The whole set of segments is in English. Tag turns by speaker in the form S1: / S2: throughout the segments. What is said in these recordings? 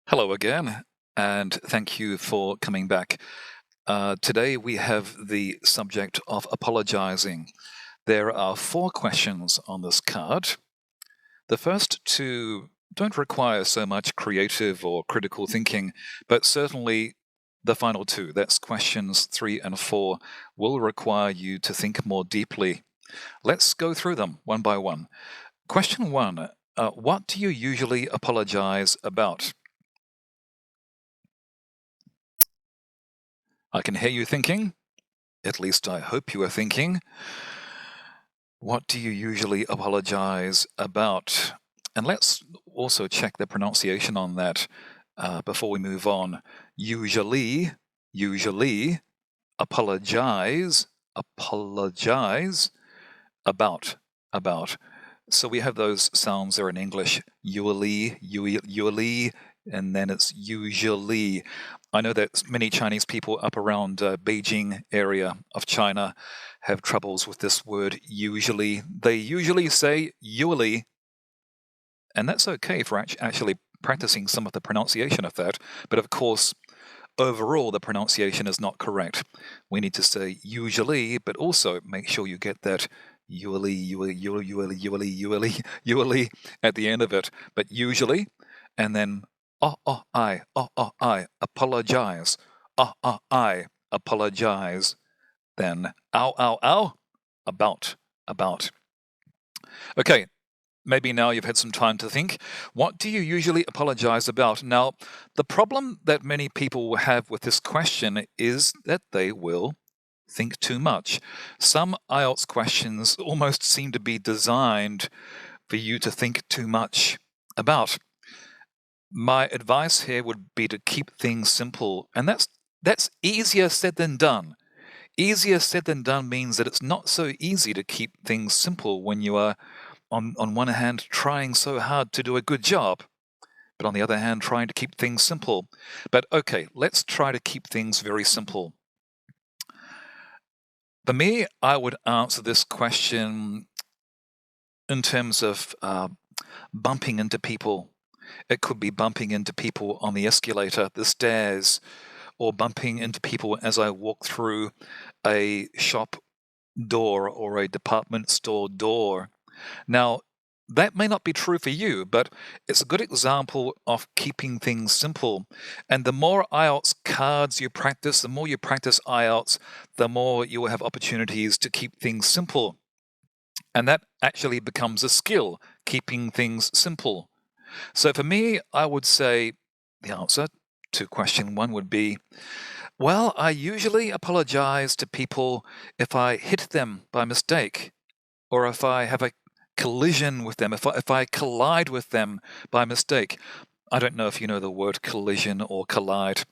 S1: Hello again, and thank you for coming back. Today we have the subject of apologizing. There are 4 questions on this card. The first 2 don't require so much creative or critical thinking, but certainly the final 2, that's questions 3 and 4, will require you to think more deeply. Let's go through them one by one. Question 1, what do you usually apologize about? I can hear you thinking. At least I hope you are thinking. What do you usually apologize about? And let's also check the pronunciation on that before we move on. Usually, apologize, about. So we have those sounds there in English, usually, and then it's usually. I know that many Chinese people up around Beijing area of China have troubles with this word usually. They usually say usually, and that's okay for actually practicing some of the pronunciation of that. But of course, overall, the pronunciation is not correct. We need to say usually, but also make sure you get that usually at the end of it. But usually, and then I apologize. I apologize. Then ow, about. Okay, maybe now you've had some time to think. What do you usually apologize about? Now, the problem that many people will have with this question is that they will think too much. Some IELTS questions almost seem to be designed for you to think too much about. My advice here would be to keep things simple, and that's easier said than done. Easier said than done means that it's not so easy to keep things simple when you are, on one hand, trying so hard to do a good job, but on the other hand, trying to keep things simple. But okay, let's try to keep things very simple. For me, I would answer this question in terms of bumping into people. It could be bumping into people on the escalator, the stairs, or bumping into people as I walk through a shop door or a department store door. Now, that may not be true for you, but it's a good example of keeping things simple. And the more IELTS cards you practice, the more you practice IELTS, the more you will have opportunities to keep things simple. And that actually becomes a skill, keeping things simple. So for me, I would say the answer to question 1 would be, well, I usually apologize to people if I hit them by mistake, or if I have a collision with them, if I collide with them by mistake. I don't know if you know the word collision or collide,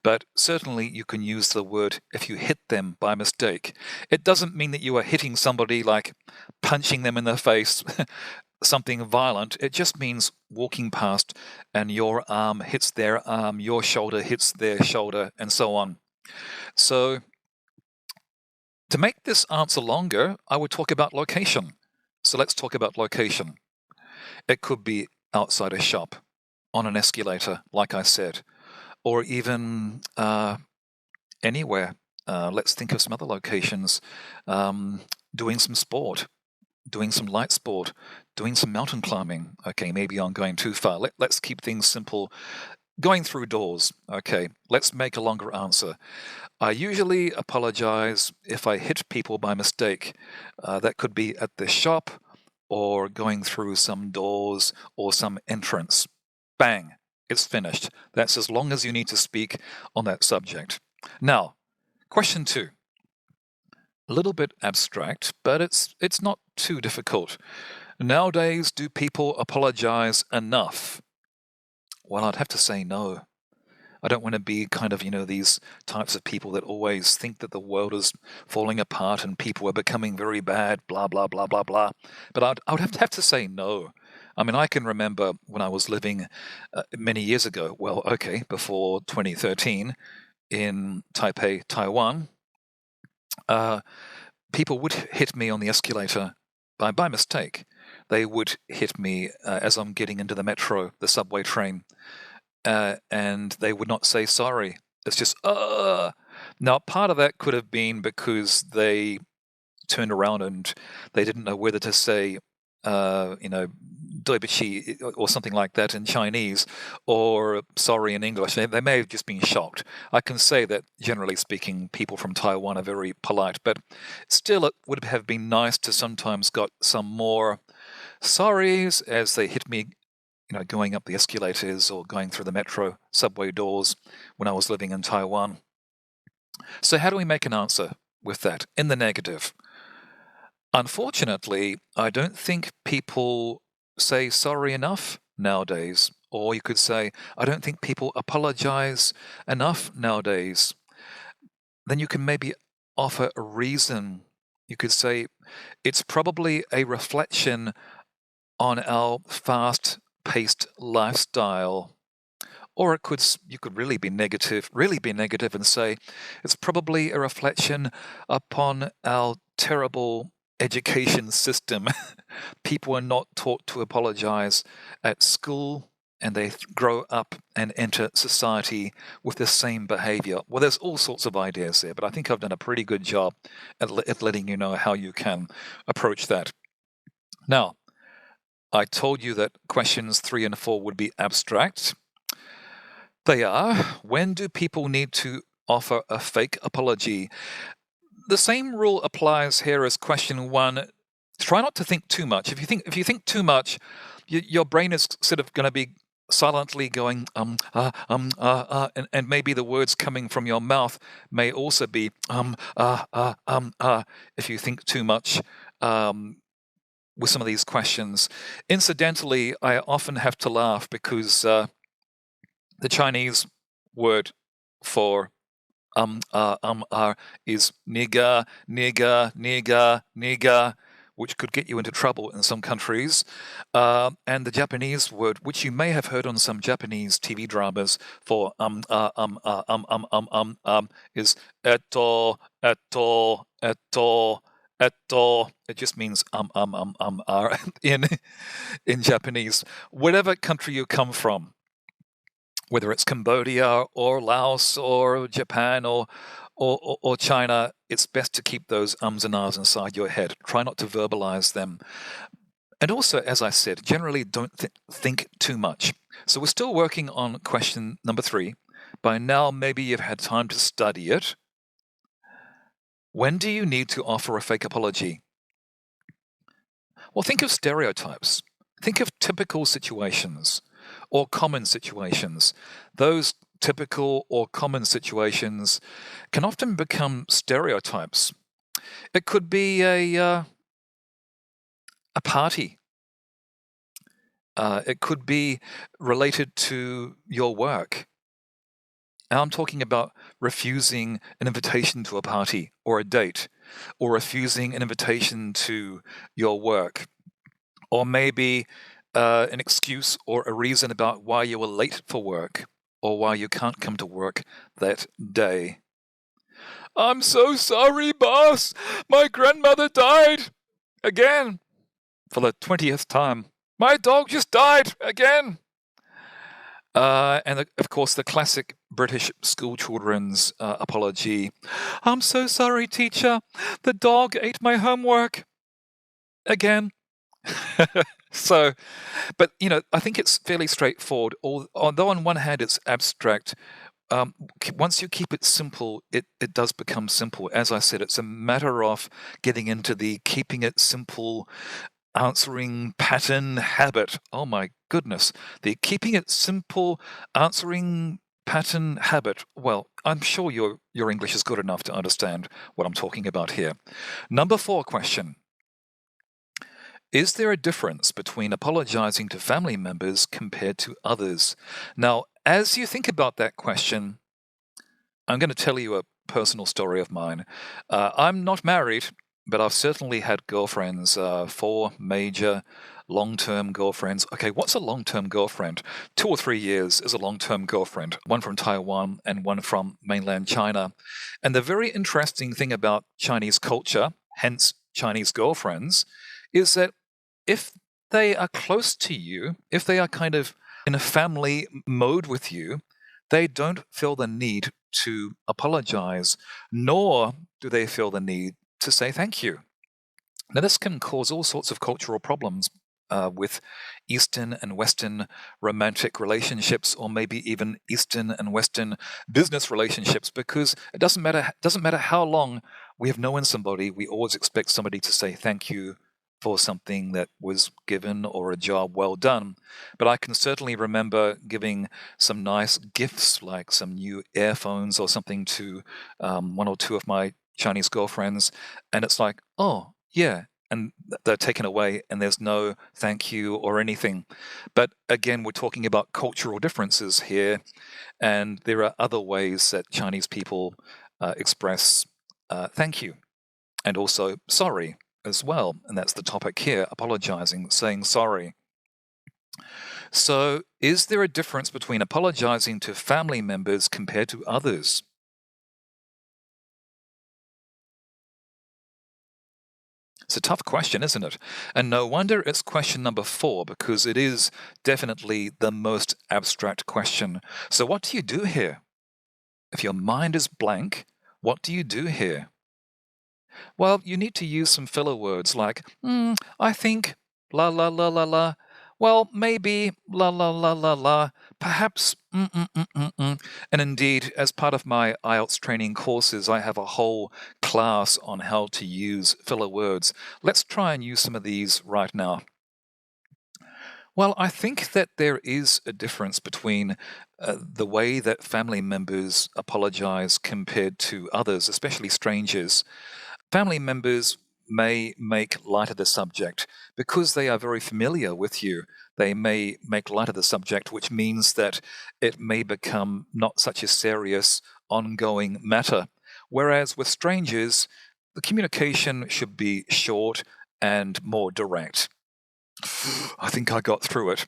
S1: but certainly you can use the word if you hit them by mistake. It doesn't mean that you are hitting somebody like punching them in the face, something violent. It just means walking past and your arm hits their arm, your shoulder hits their shoulder, and so on. So to make this answer longer, I would talk about location. So let's talk about location. It could be outside a shop, on an escalator, like I said, or even anywhere. Let's think of some other locations. Doing some sport, doing some light sport, doing some mountain climbing. Okay, maybe I'm going too far. Let's keep things simple. Going through doors. Okay, let's make a longer answer. I usually apologize if I hit people by mistake. That could be at the shop or going through some doors or some entrance. Bang, it's finished. That's as long as you need to speak on that subject. Now, question 2. A little bit abstract, but it's not too difficult. Nowadays, do people apologize enough? Well, I'd have to say no. I don't want to be kind of, these types of people that always think that the world is falling apart and people are becoming very bad, blah, blah, blah, blah, blah. But I would have to say no. I mean, I can remember when I was living many years ago, well, okay, before 2013, in Taipei, Taiwan, people would hit me on the escalator by mistake. They would hit me as I'm getting into the metro, the subway train. and they would not say sorry. It's just, Now, part of that could have been because they turned around and they didn't know whether to say, "对不起" or something like that in Chinese, or sorry in English. They may have just been shocked. I can say that, generally speaking, people from Taiwan are very polite, but still it would have been nice to sometimes got some more sorries as they hit me, going up the escalators or going through the metro subway doors when I was living in Taiwan. So how do we make an answer with that in the negative? Unfortunately, I don't think people say sorry enough nowadays. Or you could say, I don't think people apologize enough nowadays. Then you can maybe offer a reason. You could say it's probably a reflection on our fast-paced lifestyle. Or you could really be negative and say it's probably a reflection upon our terrible education system. People are not taught to apologize at school, and they grow up and enter society with the same behavior. Well, there's all sorts of ideas there, but I think I've done a pretty good job at letting you know how you can approach that. Now, I told you that questions 3 and 4 would be abstract. They are. When do people need to offer a fake apology? The same rule applies here as question 1. Try not to think too much. If you think too much, your brain is sort of going to be silently going and maybe the words coming from your mouth may also be if you think too much with some of these questions. Incidentally, I often have to laugh because the Chinese word for is nigger, which could get you into trouble in some countries. And the Japanese word, which you may have heard on some Japanese TV dramas for is eto. It just means in Japanese. Whatever country you come from, whether it's Cambodia or Laos or Japan or China, it's best to keep those ums and ahs inside your head. Try not to verbalize them. And also, as I said, generally don't think too much. So we're still working on question number 3. By now, maybe you've had time to study it. When do you need to offer a fake apology? Well, think of stereotypes. Think of typical situations or common situations. Those typical or common situations can often become stereotypes. It could be a party. It could be related to your work. And I'm talking about refusing an invitation to a party or a date, or refusing an invitation to your work, or maybe an excuse or a reason about why you were late for work or why you can't come to work that day. I'm so sorry, boss. My grandmother died again for the 20th time. My dog just died again. And of course, the classic British school children's apology. I'm so sorry, teacher. The dog ate my homework again. So, but I think it's fairly straightforward. Although on one hand it's abstract, once you keep it simple, it does become simple. As I said, it's a matter of getting into the keeping it simple answering pattern habit. Oh my goodness, the keeping it simple answering pattern habit. Well, I'm sure your English is good enough to understand what I'm talking about here. Number 4 question. Is there a difference between apologizing to family members compared to others? Now, as you think about that question, I'm going to tell you a personal story of mine. I'm not married, but I've certainly had girlfriends, 4 major long-term girlfriends. Okay, what's a long-term girlfriend? 2 or 3 years is a long-term girlfriend, one from Taiwan and one from mainland China. And the very interesting thing about Chinese culture, hence Chinese girlfriends, is that if they are close to you, if they are kind of in a family mode with you, they don't feel the need to apologize, nor do they feel the need to say thank you. Now, this can cause all sorts of cultural problems with Eastern and Western romantic relationships, or maybe even Eastern and Western business relationships, because it doesn't matter how long we have known somebody, we always expect somebody to say thank you for something that was given or a job well done. But I can certainly remember giving some nice gifts, like some new earphones or something, to one or two of my Chinese girlfriends, and it's like, oh, yeah, and they're taken away and there's no thank you or anything. But again, we're talking about cultural differences here, and there are other ways that Chinese people express thank you and also sorry as well. And that's the topic here: apologizing, saying sorry. So, is there a difference between apologizing to family members compared to others? It's a tough question, isn't it? And no wonder it's question number 4, because it is definitely the most abstract question. So, what do you do here? If your mind is blank, what do you do here? Well, you need to use some filler words like, I think, la la la la la. Well, maybe, la la la la la. Perhaps, And indeed, as part of my IELTS training courses, I have a whole class on how to use filler words. Let's try and use some of these right now. Well, I think that there is a difference between the way that family members apologize compared to others, especially strangers. Family members may make light of the subject because they are very familiar with you. They may make light of the subject, which means that it may become not such a serious, ongoing matter. Whereas with strangers, the communication should be short and more direct. I think I got through it.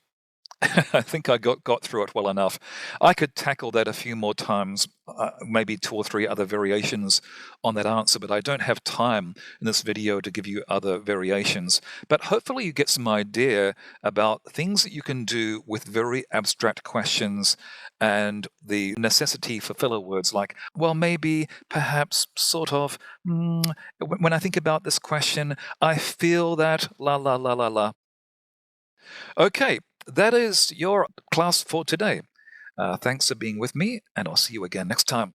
S1: I think I got through it well enough. I could tackle that a few more times, maybe 2 or 3 other variations on that answer, but I don't have time in this video to give you other variations. But hopefully you get some idea about things that you can do with very abstract questions, and the necessity for filler words like, well, maybe, perhaps, sort of, when I think about this question, I feel that, la la la la la. Okay, that is your class for today. Thanks for being with me, and I'll see you again next time.